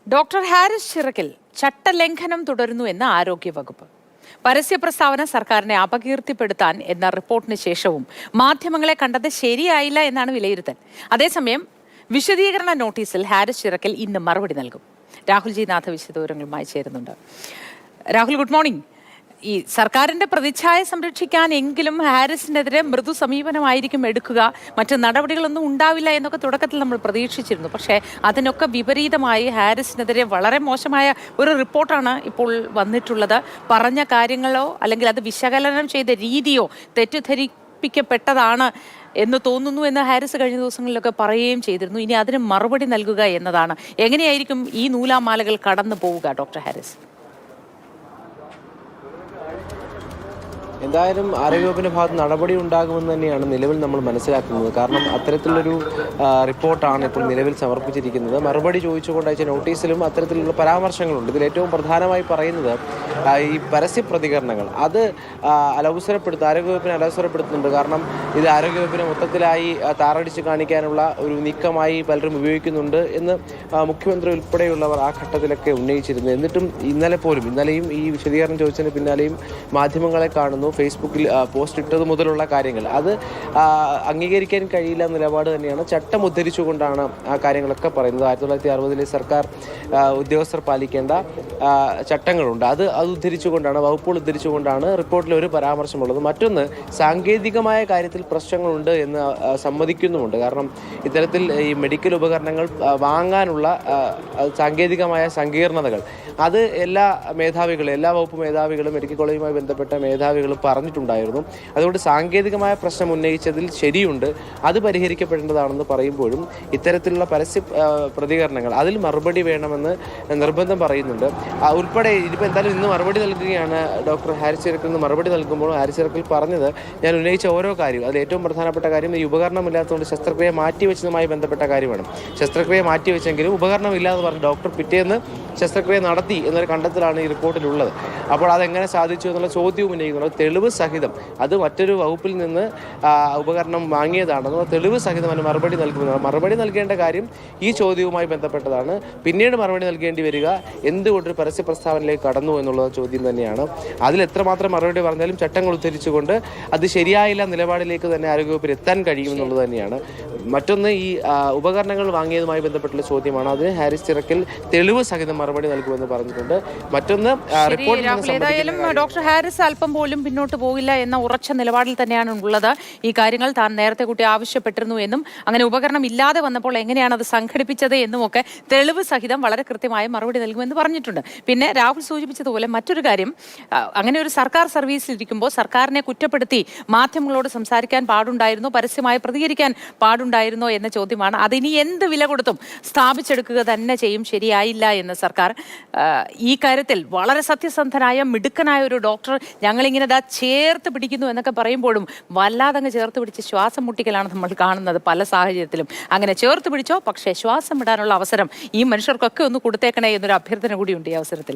Doctor Haris Chirakkal ചട്ടലംഘനം തുടരുന്നു എന്ന് ആരോഗ്യവകുപ്പ്. പരസ്യ പ്രസ്താവന സർക്കാരിനെ അപകീർത്തിപ്പെടുത്താൻ എന്ന റിപ്പോർട്ടിന് ശേഷവും മാധ്യമങ്ങളെ കണ്ടത് ശരിയായില്ല എന്നാണ് വിലയിരുത്തൽ. അതേസമയം വിശദീകരണ നോട്ടീസിൽ ഹാരിസ് ചിറക്കൽ ഇന്ന് മറുപടി നൽകും. രാഹുൽ ജി നാഥ വിശദവിവരങ്ങളുമായി ചേരുന്നുണ്ട്. Rahul, good morning. ഈ സർക്കാരിന്റെ പ്രതിച്ഛായ സംരക്ഷിക്കാൻ എങ്കിലും ഹാരിസിനെതിരെ മൃദു സമീപനമായിരിക്കും എടുക്കുക, മറ്റ് നടപടികളൊന്നും ഉണ്ടാവില്ല എന്നൊക്കെ തുടക്കത്തിൽ നമ്മൾ പ്രതീക്ഷിച്ചിരുന്നു. പക്ഷേ അതിനൊക്കെ വിപരീതമായി ഹാരിസിനെതിരെ വളരെ മോശമായ ഒരു റിപ്പോർട്ടാണ് ഇപ്പോൾ വന്നിട്ടുള്ളത്. പറഞ്ഞ കാര്യങ്ങളോ അല്ലെങ്കിൽ അത് വിശകലനം ചെയ്ത രീതിയോ തെറ്റിദ്ധരിപ്പിക്കപ്പെട്ടതാണ് എന്ന് തോന്നുന്നു എന്ന് ഹാരിസ് കഴിഞ്ഞ ദിവസങ്ങളിലൊക്കെ പറയുകയും ചെയ്തിരുന്നു. ഇനി അതിന് മറുപടി നൽകുക എന്നതാണ്. എങ്ങനെയായിരിക്കും ഈ നൂലാമാലകൾ കടന്നു പോവുക ഡോക്ടർ ഹാരിസ്? എന്തായാലും ആരോഗ്യവകുപ്പിന്റെ ഭാഗത്ത് നടപടി ഉണ്ടാകുമെന്ന് തന്നെയാണ് നിലവിൽ നമ്മൾ മനസ്സിലാക്കുന്നത്. കാരണം അത്തരത്തിലൊരു റിപ്പോർട്ടാണ് ഇപ്പോൾ നിലവിൽ സമർപ്പിച്ചിരിക്കുന്നത്. മറുപടി ചോദിച്ചുകൊണ്ട് അയച്ച നോട്ടീസിലും അത്തരത്തിലുള്ള പരാമർശങ്ങളുണ്ട്. ഇതിൽ ഏറ്റവും പ്രധാനമായി പറയുന്നത് ഈ പരസ്യ പ്രതികരണങ്ങൾ അത് ആരോഗ്യവകുപ്പിനെ അലവസരപ്പെടുത്തുന്നുണ്ട്. കാരണം ഇത് ആരോഗ്യവകുപ്പിനെ മൊത്തത്തിലായി താറടിച്ച് കാണിക്കാനുള്ള ഒരു നീക്കമായി പലരും ഉപയോഗിക്കുന്നുണ്ട് എന്ന് മുഖ്യമന്ത്രി ഉൾപ്പെടെയുള്ളവർ ആ ഘട്ടത്തിലൊക്കെ ഉന്നയിച്ചിരുന്നു. എന്നിട്ടും ഇന്നലെയും ഈ വിശദീകരണം ചോദിച്ചതിന് പിന്നാലെയും മാധ്യമങ്ങളെ കാണുന്നു. ഫേസ്ബുക്കിൽ പോസ്റ്റ് ഇട്ടത് മുതലുള്ള കാര്യങ്ങൾ അത് അംഗീകരിക്കാൻ കഴിയില്ല നിലപാട് തന്നെയാണ്. ചട്ടം ഉദ്ധരിച്ചുകൊണ്ടാണ് ആ കാര്യങ്ങളൊക്കെ പറയുന്നത്. 1960 സർക്കാർ ഉദ്യോഗസ്ഥർ പാലിക്കേണ്ട ചട്ടങ്ങളുണ്ട്. അത് ഉദ്ധരിച്ചുകൊണ്ടാണ്, വകുപ്പുകൾ ഉദ്ധരിച്ചുകൊണ്ടാണ് റിപ്പോർട്ടിൽ ഒരു പരാമർശമുള്ളത്. മറ്റൊന്ന്, സാങ്കേതികമായ കാര്യത്തിൽ പ്രശ്നങ്ങളുണ്ട് എന്ന് സമ്മതിക്കുന്നുമുണ്ട്. കാരണം ഇത്തരത്തിൽ ഈ മെഡിക്കൽ ഉപകരണങ്ങൾ വാങ്ങാനുള്ള സാങ്കേതികമായ സങ്കീർണതകൾ അത് എല്ലാ വകുപ്പ് മേധാവികളും മെഡിക്കൽ കോളേജുമായി ബന്ധപ്പെട്ട മേധാവികളും പറഞ്ഞിട്ടുണ്ടായിരുന്നു. അതുകൊണ്ട് സാങ്കേതികമായ പ്രശ്നം ഉന്നയിച്ചതിൽ ശരിയുണ്ട്, അത് പരിഹരിക്കപ്പെടേണ്ടതാണെന്ന് പറയുമ്പോഴും ഇത്തരത്തിലുള്ള പരസ്യ പ്രതികരണങ്ങൾ അതിൽ മറുപടി വേണമെന്ന് നിർബന്ധം പറയുന്നുണ്ട്. ഉൾപ്പെടെ ഇതിപ്പോൾ എന്തായാലും ഇന്ന് മറുപടി നൽകുകയാണ് ഡോക്ടർ ഹാരിസ് ചിറക്കൽ. മറുപടി നൽകുമ്പോൾ ഹാരിസ് ചിറക്കൽ പറഞ്ഞത്, ഞാൻ ഉന്നയിച്ച ഓരോ കാര്യവും അതിൽ ഏറ്റവും പ്രധാനപ്പെട്ട കാര്യം ഈ ഉപകരണമില്ലാത്തതുകൊണ്ട് ശസ്ത്രക്രിയ മാറ്റിവെച്ചതുമായി ബന്ധപ്പെട്ട കാര്യമാണ്. ശസ്ത്രക്രിയ മാറ്റിവെച്ചെങ്കിലും ഉപകരണമില്ലാതെ പറഞ്ഞ് ഡോക്ടർ പിറ്റേന്ന് ശസ്ത്രക്രിയ നടത്തി എന്നൊരു കണ്ടെത്തലാണ് ഈ റിപ്പോർട്ടിലുള്ളത്. അപ്പോൾ അതെങ്ങനെ സാധിച്ചു എന്നുള്ള ചോദ്യവും ഉന്നയിക്കുന്നുണ്ട്. തെളിവ് സഹിതം അത് മറ്റൊരു വകുപ്പിൽ നിന്ന് ഉപകരണം വാങ്ങിയതാണെന്നോ തെളിവ് സഹിതം അതിന് മറുപടി നൽകുന്നതാണ്. മറുപടി നൽകേണ്ട കാര്യം ഈ ചോദ്യവുമായി ബന്ധപ്പെട്ടതാണ്. പിന്നീട് മറുപടി നൽകേണ്ടി വരിക എന്തുകൊണ്ടൊരു പരസ്യ പ്രസ്താവനയിലേക്ക് കടന്നു എന്നുള്ള ചോദ്യം തന്നെയാണ്. അതിൽ എത്രമാത്രം മറുപടി പറഞ്ഞാലും ചട്ടങ്ങൾ ഉദ്ധരിച്ചുകൊണ്ട് അത് ശരിയായില്ല നിലപാടിലേക്ക് തന്നെ ആരോഗ്യവകുപ്പിന് എത്താൻ കഴിയുമെന്നുള്ളത് തന്നെയാണ്. മറ്റൊന്ന്, ഈ ഉപകരണങ്ങൾ വാങ്ങിയതുമായി ബന്ധപ്പെട്ടുള്ള ചോദ്യമാണ്. അതിന് ഹാരിസ് ചിറക്കൽ തെളിവ് സഹിതം മറുപടി നൽകുമെന്ന് പറഞ്ഞിട്ടുണ്ട്. മറ്റൊന്ന്, ഏതായാലും ഡോക്ടർ ഹാരിസ് അല്പം പോലും പിന്നോട്ട് പോകില്ല എന്ന ഉറച്ച നിലപാടിൽ തന്നെയാണ് ഉള്ളത്. ഈ കാര്യങ്ങൾ താൻ നേരത്തെ കൂട്ടി ആവശ്യപ്പെട്ടിരുന്നു എന്നും അങ്ങനെ ഉപകരണം ഇല്ലാതെ വന്നപ്പോൾ എങ്ങനെയാണ് അത് സംഘടിപ്പിച്ചത് എന്നും ഒക്കെ തെളിവ് സഹിതം വളരെ കൃത്യമായ മറുപടി നൽകുമെന്ന് പറഞ്ഞിട്ടുണ്ട്. പിന്നെ രാഹുൽ സൂചിപ്പിച്ചതുപോലെ മറ്റൊരു കാര്യം, അങ്ങനെ ഒരു സർക്കാർ സർവീസിൽ ഇരിക്കുമ്പോൾ സർക്കാരിനെ കുറ്റപ്പെടുത്തി മാധ്യമങ്ങളോട് സംസാരിക്കാൻ പാടുണ്ടായിരുന്നോ, പരസ്യമായി പ്രതികരിക്കാൻ പാടുണ്ടായിരുന്നോ എന്ന ചോദ്യമാണ്. അതിനി എന്ത് വില കൊടുത്തും സ്ഥാപിച്ചെടുക്കുക തന്നെ ചെയ്യും. ശരിയായില്ല എന്ന് സർക്കാർ. ഈ കാര്യത്തിൽ വളരെ സത്യസന്ധനായ മിടുക്കനായ ഒരു ഡോക്ടർ ഞങ്ങളിങ്ങനെ ചേർത്ത് പിടിക്കുന്നു എന്നൊക്കെ പറയുമ്പോഴും വല്ലാതങ്ങ് ചേർത്ത് പിടിച്ച് ശ്വാസം മുട്ടിക്കലാണ് നമ്മൾ കാണുന്നത് പല സാഹചര്യത്തിലും. അങ്ങനെ ചേർത്ത് പിടിച്ചോ, പക്ഷേ ശ്വാസം വിടാനുള്ള അവസരം ഈ മനുഷ്യർക്കൊക്കെ ഒന്ന് കൊടുത്തേക്കണേ എന്നൊരു അഭ്യർത്ഥന കൂടിയുണ്ട് ഈ അവസരത്തിൽ.